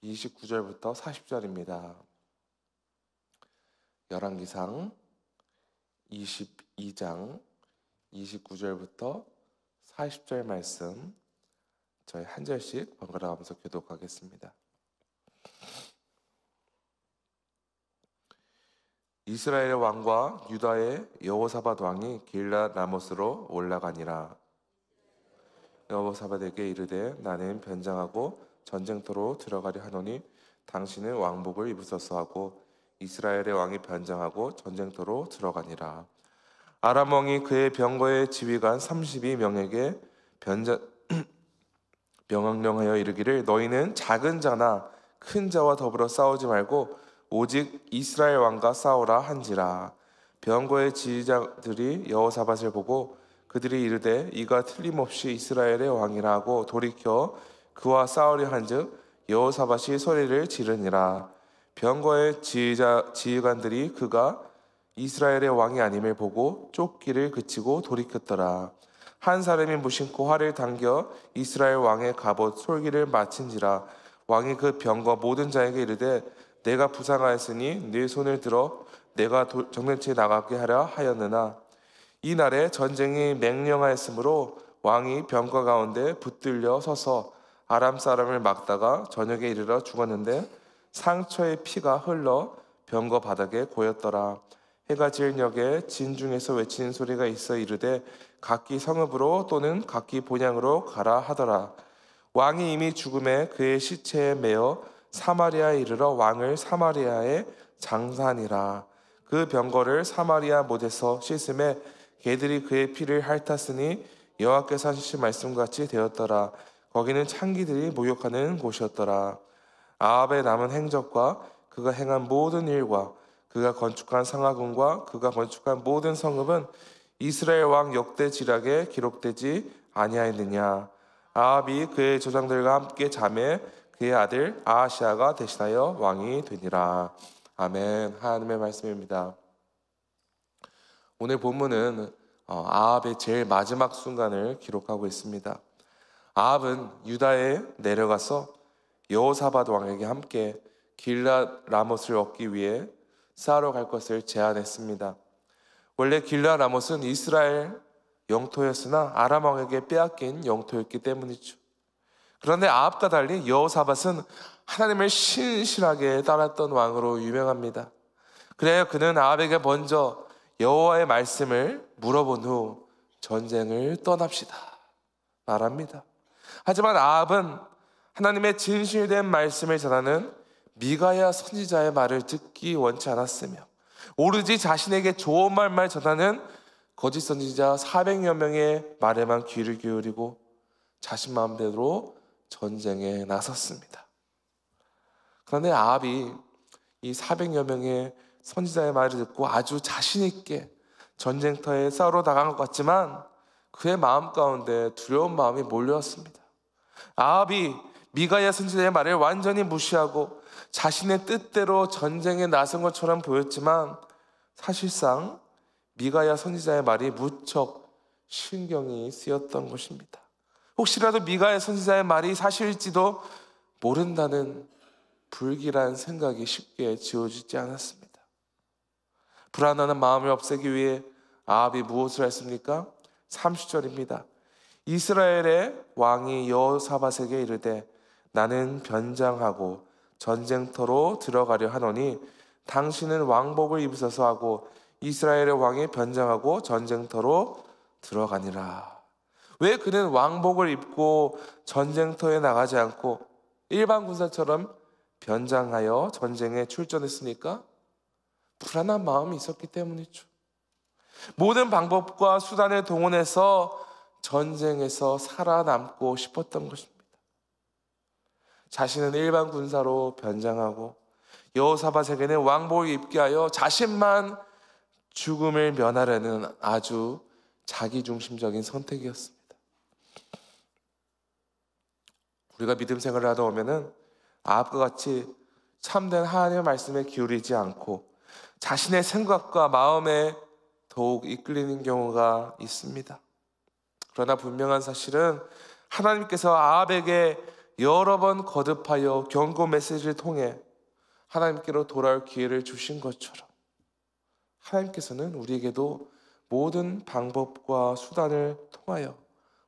29절부터 40절입니다. 열왕기상 22장 29절부터 40절 말씀 저희 한 절씩 번갈아 가면서 교독하겠습니다. 이스라엘 왕과 유다의 여호사밧 왕이 길랏 라모스로 올라가니라. 여호사밧에게 이르되 나는 변장하고 전쟁터로 들어가려 하노니 당신은 왕복을 입으소서 하고 이스라엘의 왕이 변장하고 전쟁터로 들어가니라. 아람 왕이 그의 병거의 지휘관 32명에게 명령하여 이르기를 너희는 작은 자나 큰 자와 더불어 싸우지 말고 오직 이스라엘 왕과 싸우라 한지라. 병거의 지휘자들이 여호사밧을 보고 그들이 이르되 이가 틀림없이 이스라엘의 왕이라 하고 돌이켜 그와 싸우려 한즉 여호사밧이 소리를 지르니라. 병거의 지휘관들이 그가 이스라엘의 왕이 아님을 보고 쫓기를 그치고 돌이켰더라. 한 사람이 무심코 활을 당겨 이스라엘 왕의 갑옷 솔기를 맞힌지라. 왕이 그 병거 모든 자에게 이르되 내가 부상하였으니 네 손을 들어 내가 정전치에 나가게 하려 하였느나 이 날에 전쟁이 맹령하였으므로 왕이 병거 가운데 붙들려 서서 아람 사람을 막다가 저녁에 이르러 죽었는데 상처의 피가 흘러 병거 바닥에 고였더라. 해가 질 역에 진중에서 외치는 소리가 있어 이르되 각기 성읍으로 또는 각기 본향으로 가라 하더라. 왕이 이미 죽음에 그의 시체에 매어 사마리아에 이르러 왕을 사마리아에 장사하니라. 그 병거를 사마리아 못에서 씻음에 개들이 그의 피를 핥았으니 여호와께서 하신 말씀같이 되었더라. 거기는 창기들이 목욕하는 곳이었더라. 아합의 남은 행적과 그가 행한 모든 일과 그가 건축한 상하궁과 그가 건축한 모든 성읍은 이스라엘 왕 역대 지략에 기록되지 아니하였느냐. 아합이 그의 조상들과 함께 잠에 그의 아들 아하시아가 대신하여 왕이 되니라. 아멘. 하나님의 말씀입니다. 오늘 본문은 아합의 제일 마지막 순간을 기록하고 있습니다. 아합은 유다에 내려가서 여호사밧 왕에게 함께 길랏 라못을 얻기 위해 싸우러 갈 것을 제안했습니다. 원래 길랏 라못은 이스라엘 영토였으나 아람 왕에게 빼앗긴 영토였기 때문이죠. 그런데 아합과 달리 여호사밧은 하나님을 신실하게 따랐던 왕으로 유명합니다. 그래야 그는 아합에게 먼저 여호와의 말씀을 물어본 후 전쟁을 떠납시다 말합니다. 하지만 아합은 하나님의 진실된 말씀을 전하는 미가야 선지자의 말을 듣기 원치 않았으며 오로지 자신에게 좋은 말만 전하는 거짓 선지자 400여 명의 말에만 귀를 기울이고 자신 마음대로 전쟁에 나섰습니다. 그런데 아합이 이 400여 명의 선지자의 말을 듣고 아주 자신 있게 전쟁터에 싸우러 나간 것 같지만 그의 마음 가운데 두려운 마음이 몰려왔습니다. 아합이 미가야 선지자의 말을 완전히 무시하고 자신의 뜻대로 전쟁에 나선 것처럼 보였지만 사실상 미가야 선지자의 말이 무척 신경이 쓰였던 것입니다. 혹시라도 미가야 선지자의 말이 사실일지도 모른다는 불길한 생각이 쉽게 지워지지 않았습니다. 불안한 마음을 없애기 위해 아합이 무엇을 했습니까? 30절입니다. 이스라엘의 왕이 여호사밧에게 이르되 나는 변장하고 전쟁터로 들어가려 하노니 당신은 왕복을 입으소서 하고 이스라엘의 왕이 변장하고 전쟁터로 들어가니라. 왜 그는 왕복을 입고 전쟁터에 나가지 않고 일반 군사처럼 변장하여 전쟁에 출전했습니까? 불안한 마음이 있었기 때문이죠. 모든 방법과 수단을 동원해서 전쟁에서 살아남고 싶었던 것입니다. 자신은 일반 군사로 변장하고 여호사밧에게는 왕복을 입게 하여 자신만 죽음을 면하려는 아주 자기중심적인 선택이었습니다. 우리가 믿음 생활을 하다 보면은 아합과 같이 참된 하나님의 말씀에 기울이지 않고 자신의 생각과 마음에 더욱 이끌리는 경우가 있습니다. 그러나 분명한 사실은 하나님께서 아합에게 여러 번 거듭하여 경고 메시지를 통해 하나님께로 돌아올 기회를 주신 것처럼 하나님께서는 우리에게도 모든 방법과 수단을 통하여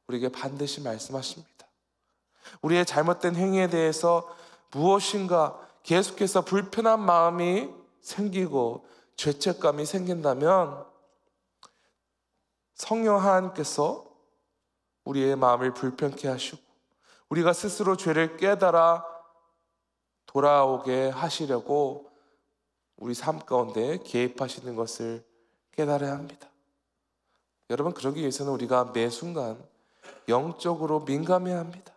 우리에게 반드시 말씀하십니다. 우리의 잘못된 행위에 대해서 무엇인가 계속해서 불편한 마음이 생기고 죄책감이 생긴다면 성령 하나님께서 우리의 마음을 불편케 하시고 우리가 스스로 죄를 깨달아 돌아오게 하시려고 우리 삶 가운데 개입하시는 것을 깨달아야 합니다. 여러분, 그러기 위해서는 우리가 매 순간 영적으로 민감해야 합니다.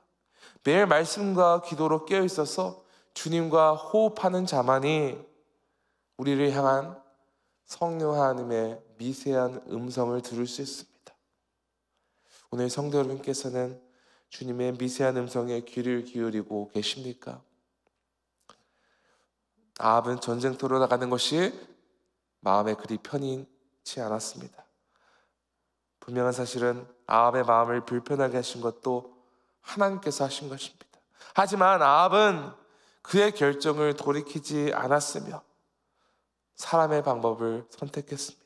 매일 말씀과 기도로 깨어 있어서 주님과 호흡하는 자만이 우리를 향한 성령 하나님의 미세한 음성을 들을 수 있습니다. 오늘 성도 여러분께서는 주님의 미세한 음성에 귀를 기울이고 계십니까? 아합은 전쟁터로 나가는 것이 마음에 그리 편치 않았습니다. 분명한 사실은 아합의 마음을 불편하게 하신 것도 하나님께서 하신 것입니다. 하지만 아합은 그의 결정을 돌이키지 않았으며 사람의 방법을 선택했습니다.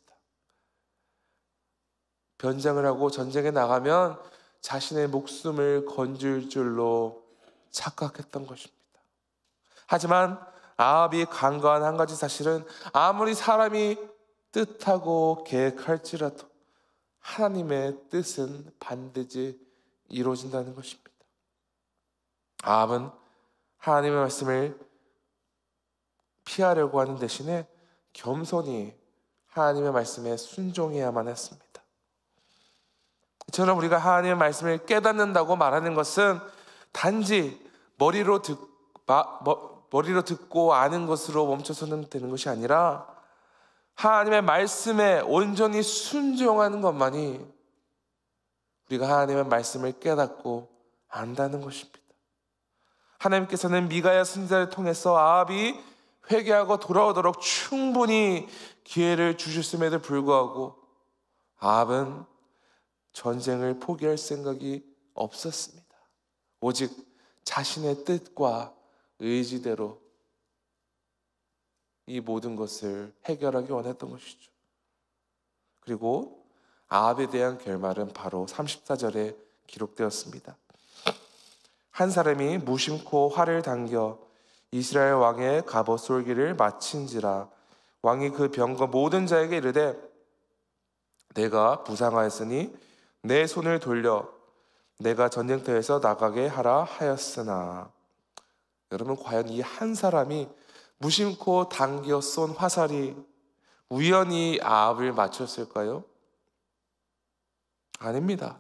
변장을 하고 전쟁에 나가면 자신의 목숨을 건질 줄로 착각했던 것입니다. 하지만 아합이 간과한 한 가지 사실은 아무리 사람이 뜻하고 계획할지라도 하나님의 뜻은 반드시 이루어진다는 것입니다. 아합은 하나님의 말씀을 피하려고 하는 대신에 겸손히 하나님의 말씀에 순종해야만 했습니다. 저는 우리가 하나님의 말씀을 깨닫는다고 말하는 것은 단지 머리로 듣고 아는 것으로 멈춰서는 되는 것이 아니라 하나님의 말씀에 온전히 순종하는 것만이 우리가 하나님의 말씀을 깨닫고 안다는 것입니다. 하나님께서는 미가야 선지자를 통해서 아합이 회개하고 돌아오도록 충분히 기회를 주셨음에도 불구하고 아합은 전쟁을 포기할 생각이 없었습니다. 오직 자신의 뜻과 의지대로 이 모든 것을 해결하기 원했던 것이죠. 그리고 아합에 대한 결말은 바로 34절에 기록되었습니다. 한 사람이 무심코 활을 당겨 이스라엘 왕의 갑옷 쏠기를 마친지라 왕이 그 병거 모든 자에게 이르되 내가 부상하였으니 내 손을 돌려 내가 전쟁터에서 나가게 하라 하였으나. 여러분, 과연 이 한 사람이 무심코 당겨 쏜 화살이 우연히 아합을 맞췄을까요? 아닙니다.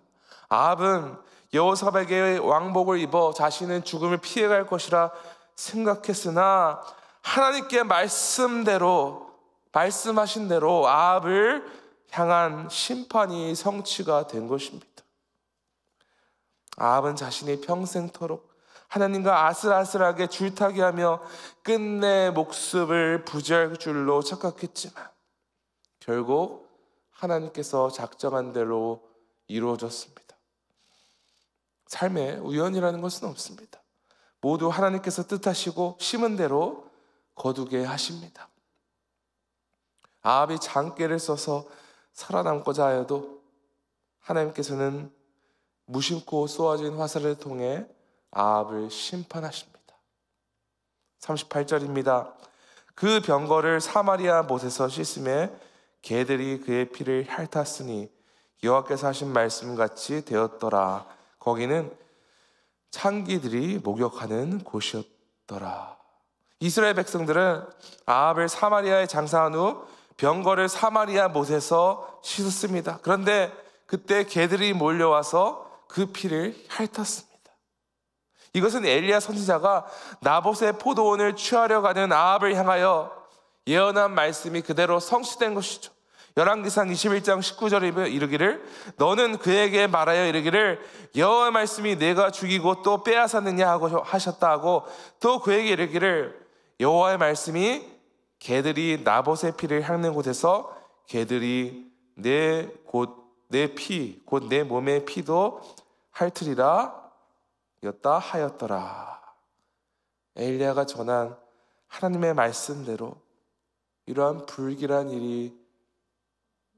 아합은 여호사밧의 왕복을 입어 자신은 죽음을 피해갈 것이라 생각했으나 하나님께 말씀하신 대로 아합을 향한 심판이 성취가 된 것입니다. 아합은 자신이 평생토록 하나님과 아슬아슬하게 줄타기하며 끝내 목숨을 부지할 줄로 착각했지만 결국 하나님께서 작정한 대로 이루어졌습니다. 삶에 우연이라는 것은 없습니다. 모두 하나님께서 뜻하시고 심은 대로 거두게 하십니다. 아합이 장깨를 써서 살아남고자 하여도 하나님께서는 무심코 쏘아진 화살을 통해 아합을 심판하십니다. 38절입니다. 그 병거를 사마리아 못에서 씻음에 개들이 그의 피를 핥았으니 여호와께서 하신 말씀같이 되었더라. 거기는 창기들이 목욕하는 곳이었더라. 이스라엘 백성들은 아합을 사마리아에 장사한 후 병거를 사마리아 못에서 씻었습니다. 그런데 그때 개들이 몰려와서 그 피를 핥았습니다. 이것은 엘리야 선지자가 나봇의 포도원을 취하려 가는 아합을 향하여 예언한 말씀이 그대로 성취된 것이죠. 열왕기상 21장 19절에 이르기를 너는 그에게 말하여 이르기를 여호와의 말씀이 내가 죽이고 또 빼앗았느냐 하고 하셨다 하고 또 그에게 이르기를 여호와의 말씀이 개들이 나봇의 피를 핥는 곳에서 개들이 내 몸의 피도 핥으리라. 였다 하였더라. 엘리야가 전한 하나님의 말씀대로 이러한 불길한 일이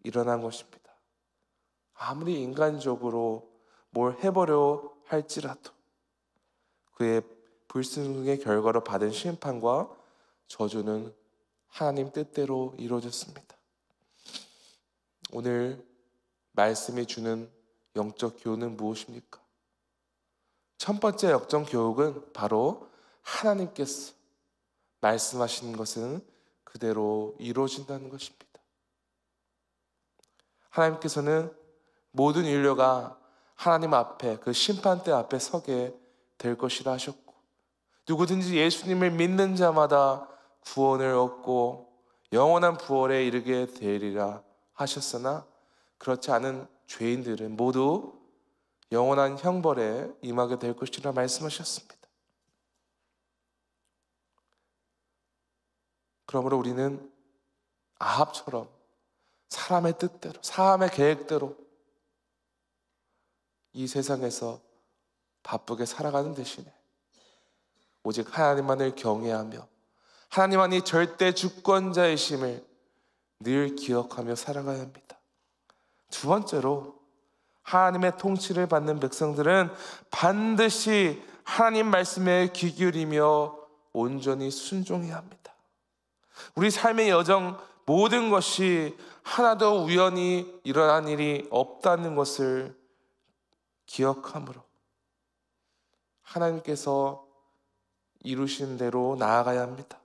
일어난 것입니다. 아무리 인간적으로 뭘 해보려 할지라도 그의 불순종의 결과로 받은 심판과 저주는 하나님 뜻대로 이루어졌습니다. 오늘 말씀이 주는 영적 교훈은 무엇입니까? 첫 번째 영적 교훈은 바로 하나님께서 말씀하시는 것은 그대로 이루어진다는 것입니다. 하나님께서는 모든 인류가 하나님 앞에 그 심판대 앞에 서게 될 것이라 하셨고, 누구든지 예수님을 믿는 자마다 구원을 얻고 영원한 부활에 이르게 되리라 하셨으나, 그렇지 않은 죄인들은 모두 영원한 형벌에 임하게 될 것이라 말씀하셨습니다. 그러므로 우리는 아합처럼 사람의 뜻대로, 사람의 계획대로 이 세상에서 바쁘게 살아가는 대신에 오직 하나님만을 경외하며 하나님만이 절대 주권자이심을 늘 기억하며 살아가야 합니다. 두 번째로, 하나님의 통치를 받는 백성들은 반드시 하나님 말씀에 귀 기울이며 온전히 순종해야 합니다. 우리 삶의 여정 모든 것이 하나도 우연히 일어난 일이 없다는 것을 기억함으로 하나님께서 이루신 대로 나아가야 합니다.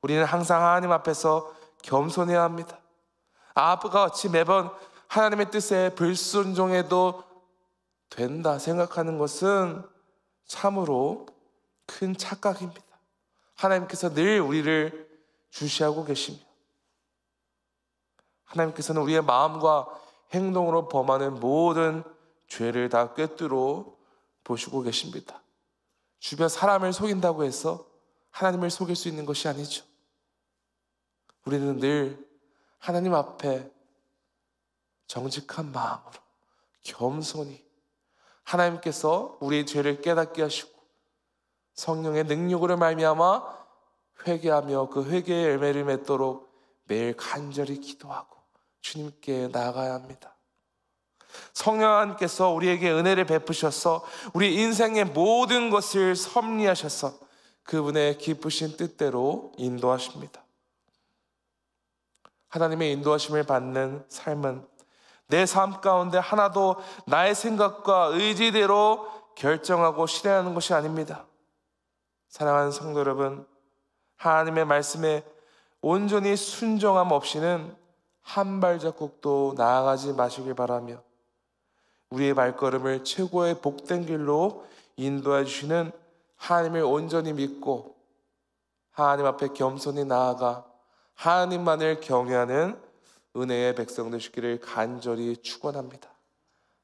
우리는 항상 하나님 앞에서 겸손해야 합니다. 아합과 같이 매번 하나님의 뜻에 불순종해도 된다 생각하는 것은 참으로 큰 착각입니다. 하나님께서 늘 우리를 주시하고 계십니다. 하나님께서는 우리의 마음과 행동으로 범하는 모든 죄를 다 꿰뚫어 보시고 계십니다. 주변 사람을 속인다고 해서 하나님을 속일 수 있는 것이 아니죠. 우리는 늘 하나님 앞에 정직한 마음으로 겸손히 하나님께서 우리의 죄를 깨닫게 하시고 성령의 능력으로 말미암아 회개하며 그 회개의 열매를 맺도록 매일 간절히 기도하고 주님께 나아가야 합니다. 성령님께서 우리에게 은혜를 베푸셔서 우리 인생의 모든 것을 섭리하셔서 그분의 기쁘신 뜻대로 인도하십니다. 하나님의 인도하심을 받는 삶은 내 삶 가운데 하나도 나의 생각과 의지대로 결정하고 실행하는 것이 아닙니다. 사랑하는 성도 여러분, 하나님의 말씀에 온전히 순종함 없이는 한 발자국도 나아가지 마시길 바라며, 우리의 발걸음을 최고의 복된 길로 인도해 주시는 하나님을 온전히 믿고 하나님 앞에 겸손히 나아가 하나님만을 경외하는 은혜의 백성 되시기를 간절히 축원합니다.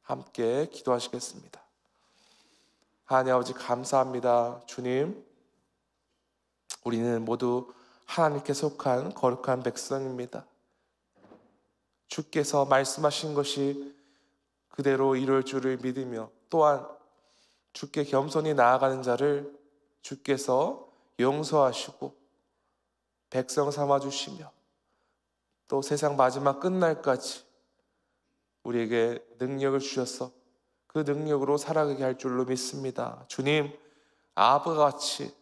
함께 기도하시겠습니다. 하나님 아버지, 감사합니다. 주님, 우리는 모두 하나님께 속한 거룩한 백성입니다. 주께서 말씀하신 것이 그대로 이룰 줄을 믿으며, 또한 주께 겸손히 나아가는 자를 주께서 용서하시고 백성 삼아주시며 또 세상 마지막 끝날까지 우리에게 능력을 주셔서 그 능력으로 살아가게 할 줄로 믿습니다. 주님, 아합과 같이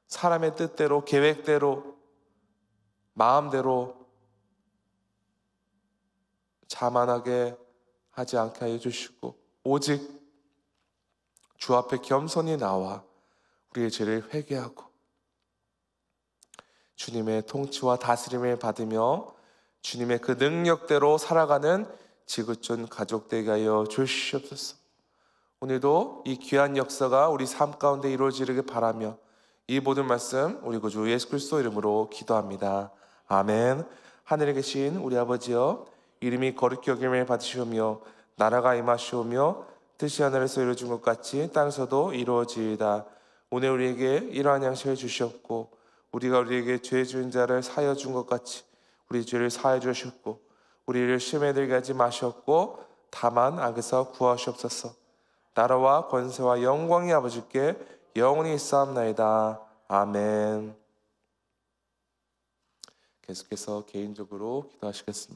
사람의 뜻대로, 계획대로, 마음대로 자만하게 하지 않게 하여 주시고 오직 주 앞에 겸손히 나와 우리의 죄를 회개하고 주님의 통치와 다스림을 받으며 주님의 그 능력대로 살아가는 지구촌 가족 되게 하여 주시옵소서. 오늘도 이 귀한 역사가 우리 삶 가운데 이루어지길 바라며 이 모든 말씀 우리 구주 예수 그리스도 이름으로 기도합니다. 아멘. 하늘에 계신 우리 아버지여, 이름이 거룩히 여김을 받으시오며 나라가 임하시오며 뜻이 하늘에서 이루어진 것 같이 땅에서도 이루어지이다. 오늘 우리에게 이러한 양식을 주셨고 우리가 우리에게 죄 지은 자를 사하여 준 것 같이 우리 죄를 사하여 주셨고 우리를 시험에 들게 하지 마셨고 다만 악에서 구하시옵소서. 나라와 권세와 영광이 아버지께 영원히 있사옵나이다. 아멘. 계속해서 개인적으로 기도하시겠습니다.